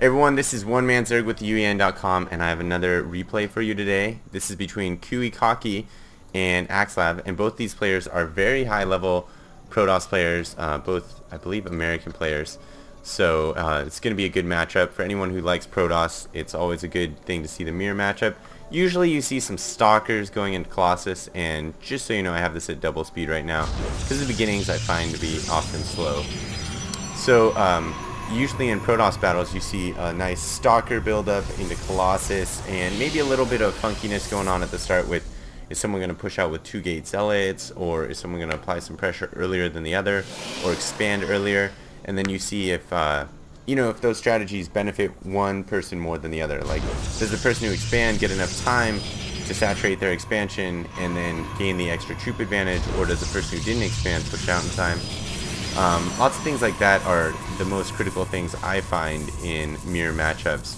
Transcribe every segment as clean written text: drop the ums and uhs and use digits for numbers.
Hey everyone, this is OneManZerg with UEN.com, and I have another replay for you today. This is between Kiwikaki and AxSlav, and both these players are very high level Protoss players, both I believe American players. So it's going to be a good matchup. For anyone who likes Protoss, it's always a good thing to see the mirror matchup. Usually you see some Stalkers going into Colossus, and just so you know, I have this at double speed right now because the beginnings I find to be often slow. So usually in Protoss battles you see a nice Stalker buildup into Colossus and maybe a little bit of funkiness going on at the start with, is someone going to push out with 2-gate Zealots, or is someone going to apply some pressure earlier than the other, or expand earlier, and then you see if if those strategies benefit one person more than the other. Like, does the person who expand get enough time to saturate their expansion and then gain the extra troop advantage, or does the person who didn't expand push out in time? Lots of things like that are the most critical things I find in mirror matchups.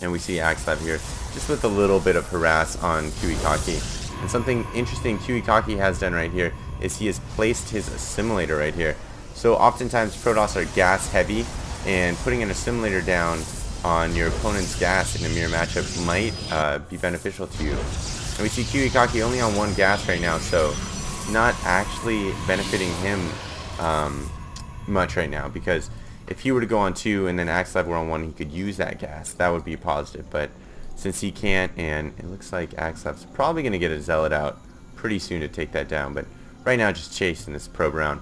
And we see AxSlav here just with a little bit of harass on Kiwikaki. And something interesting Kiwikaki has done right here is he has placed his assimilator right here. So oftentimes Protoss are gas heavy, and putting an assimilator down on your opponent's gas in a mirror matchup might be beneficial to you. And we see Kiwikaki only on 1 gas right now, so not actually benefiting him much right now, because if he were to go on 2 and then AxSlav were on 1, he could use that gas. That would be positive, but since he can't, and it looks like AxSlav's probably going to get a Zealot out pretty soon to take that down, but right now just chasing this probe round.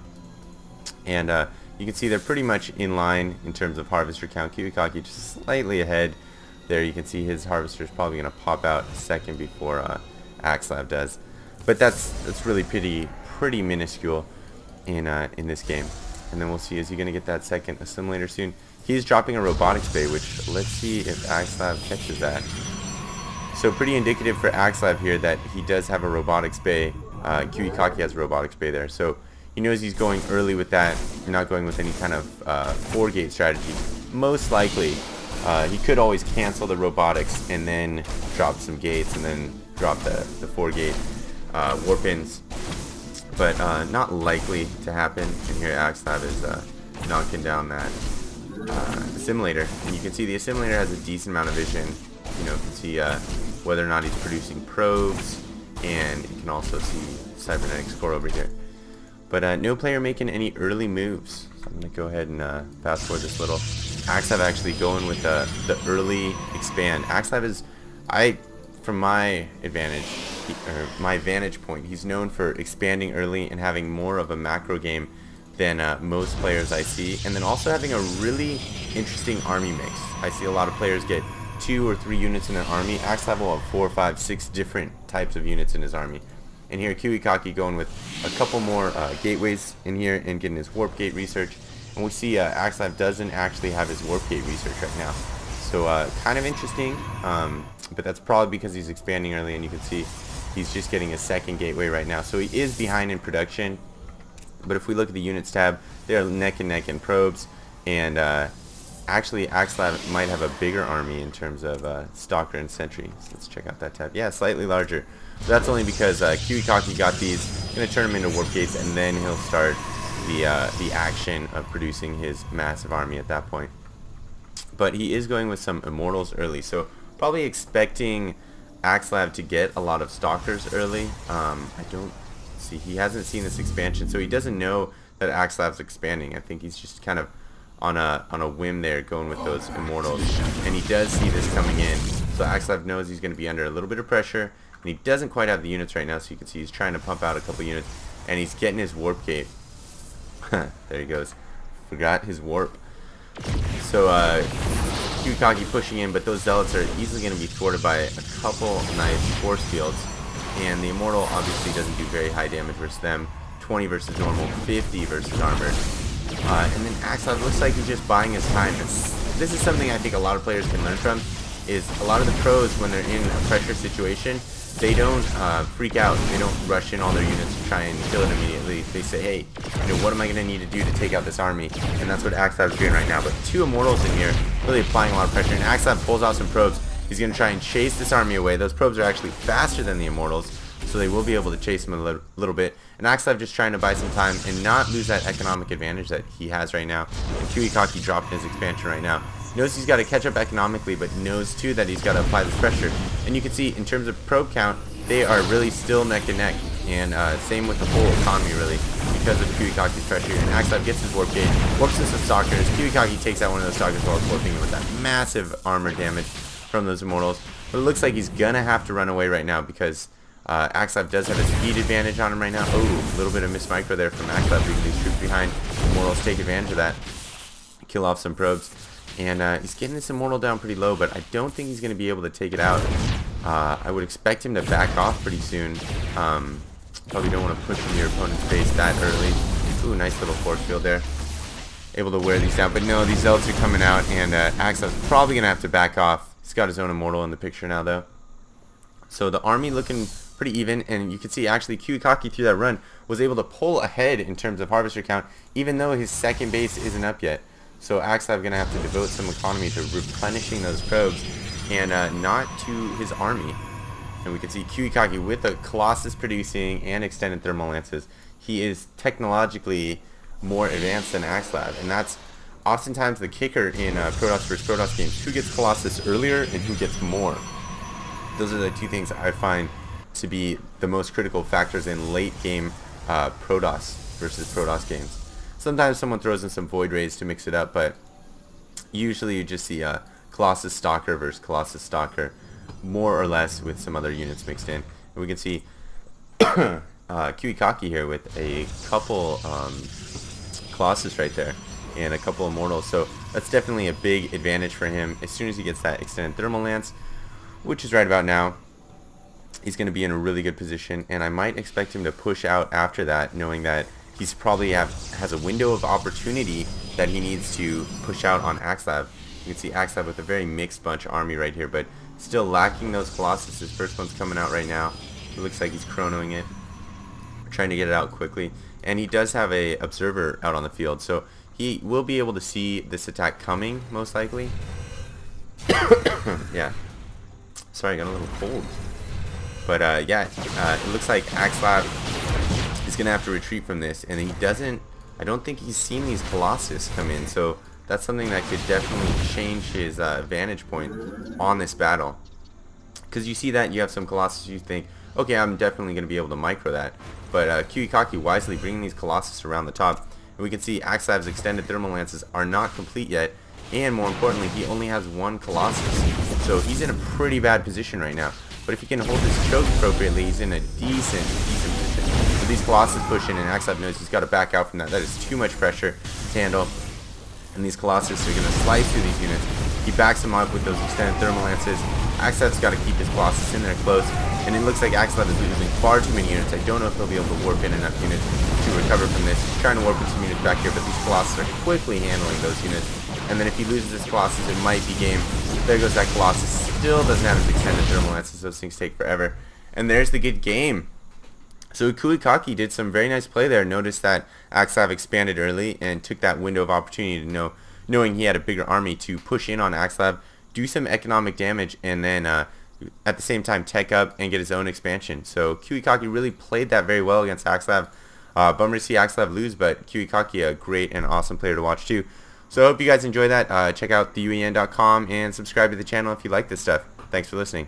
And you can see they're pretty much in line in terms of harvester count. Kiwikaki just slightly ahead there. You can see his harvester is probably going to pop out a second before AxSlav does, but that's really pretty minuscule in this game. And then we'll see, is he going to get that second assimilator soon? He's dropping a robotics bay, which let's see if AxSlav catches that. So pretty indicative for AxSlav here that he does have a robotics bay. Kiwikaki has a robotics bay there, so he knows he's going early with that, not going with any kind of 4-gate strategy. Most likely he could always cancel the robotics and then drop some gates and then drop the 4-gate warp-ins. But not likely to happen. And here AxSlav is knocking down that assimilator, and you can see the assimilator has a decent amount of vision. You can see whether or not he's producing probes, and you can also see cybernetic score over here. But no player making any early moves. So I'm gonna go ahead and fast forward this little. AxSlav actually going with the early expand. AxSlav is, from my advantage, or my vantage point, he's known for expanding early and having more of a macro game than most players I see, and then also having a really interesting army mix. I see a lot of players get 2 or 3 units in their army. AxSlav will have 4, 5, 6 different types of units in his army. And here Kiwikaki going with a couple more gateways in here and getting his warp gate research. And we see AxSlav doesn't actually have his warp gate research right now. So kind of interesting, but that's probably because he's expanding early, and you can see he's just getting a 2nd gateway right now. So he is behind in production. But if we look at the units tab, they're neck and neck in probes. And actually AxSlav might have a bigger army in terms of Stalker and Sentry. So let's check out that tab. Yeah, slightly larger. But that's only because Kiwikaki got these, going to turn them into warp gates, and then he'll start the action of producing his massive army at that point. But he is going with some Immortals early, so probably expecting AxSlav to get a lot of Stalkers early. I don't see, he hasn't seen this expansion, so he doesn't know that AxSlav's expanding. I think he's just kind of on a whim there, going with those Immortals, and he does see this coming in. So AxSlav knows he's going to be under a little bit of pressure, and he doesn't quite have the units right now, so you can see he's trying to pump out a couple units, and he's getting his warp gate. There he goes. Forgot his warp. So Kiwikaki pushing in, but those Zealots are easily going to be thwarted by a couple nice force fields, and the Immortal obviously doesn't do very high damage versus them. 20 versus normal, 50 versus armored. And then AxSlav looks like he's just buying his time. This is something I think a lot of players can learn from, is a lot of the pros, when they're in a pressure situation, they don't freak out. They don't rush in all their units to try and kill it immediately. They say, hey, what am I going to need to do to take out this army? And that's what AxSlav's doing right now. But 2 Immortals in here, really applying a lot of pressure. And AxSlav pulls out some probes. He's going to try and chase this army away. Those probes are actually faster than the Immortals, so they will be able to chase him a little bit. And AxSlav just trying to buy some time and not lose that economic advantage that he has right now. And Kiwikaki dropping his expansion right now. knows he's got to catch up economically, but knows too that he's got to apply this pressure. And you can see in terms of probe count, they are really still neck and neck. And same with the whole economy, really, because of Kiwikaki's pressure. And AxSlav gets his warp gauge, warps into some stalkers. Kiwikaki takes out one of those stalkers while warping it with that massive armor damage from those immortals. But it looks like he's gonna have to run away right now because AxSlav does have a speed advantage on him right now. Oh, a little bit of miss micro there from AxSlav, leaving these troops behind. Immortals take advantage of that, kill off some probes. And he's getting this immortal down pretty low, but I don't think he's going to be able to take it out. I would expect him to back off pretty soon. Probably don't want to push into your opponent's face that early. Ooh, nice little force field there. Able to wear these down, but no, these Zelds are coming out, and AxSlav's probably going to have to back off. He's got his own immortal in the picture now, though. So the army looking pretty even, and you can see actually Kiwikaki through that run was able to pull ahead in terms of harvester count, even though his second base isn't up yet. So AxSlav going to have to devote some economy to replenishing those probes and not to his army. And we can see Kiwikaki with the Colossus producing and extended thermal lances. He is technologically more advanced than AxSlav, and that's oftentimes the kicker in Protoss versus Protoss games. Who gets Colossus earlier and who gets more? Those are the two things I find to be the most critical factors in late game Protoss versus Protoss games. Sometimes someone throws in some Void Rays to mix it up, but usually you just see Colossus Stalker versus Colossus Stalker, more or less with some other units mixed in. And we can see Kiwikaki here with a couple Colossus right there and a couple Immortals, so that's definitely a big advantage for him. As soon as he gets that extended thermal lance, which is right about now, he's going to be in a really good position, and I might expect him to push out after that, knowing that he's probably has a window of opportunity that he needs to push out on AxSlav. You can see AxSlav with a very mixed bunch army right here, but still lacking those Colossus. His first one's coming out right now. It looks like he's chronoing it, trying to get it out quickly. And he does have a observer out on the field, so he will be able to see this attack coming, most likely. Yeah. Sorry, I got a little cold. But yeah, it looks like AxSlav is going to have to retreat from this, and he doesn't, I don't think he's seen these Colossus come in, so that's something that could definitely change his vantage point on this battle. Because you see that, you have some Colossus, you think, okay, I'm definitely going to be able to micro that. But Kiwikaki wisely bringing these Colossus around the top, and we can see AxSlav's extended thermal lances are not complete yet, and more importantly, he only has one Colossus, so he's in a pretty bad position right now. But if he can hold his choke appropriately, he's in a decent position. So these Colossus push in, and AxSlav knows he's got to back out from that. That is too much pressure to handle. And these Colossus are going to slice through these units. He backs them up with those extended thermal lances. AxSlav's got to keep his Colossus in there close. And it looks like AxSlav is losing far too many units. I don't know if he'll be able to warp in enough units to recover from this. He's trying to warp in some units back here, but these Colossus are quickly handling those units. And then if he loses his Colossus, it might be game. There goes that Colossus. Still doesn't have his extended thermal lances. Those things take forever. And there's the good game. So Kiwikaki did some very nice play there. Notice that AxSlav expanded early and took that window of opportunity to knowing he had a bigger army to push in on AxSlav, do some economic damage, and then at the same time tech up and get his own expansion. So Kiwikaki really played that very well against AxSlav. Bummer to see AxSlav lose, but Kiwikaki a great and awesome player to watch too. So I hope you guys enjoy that. Check out theuen.com and subscribe to the channel if you like this stuff. Thanks for listening.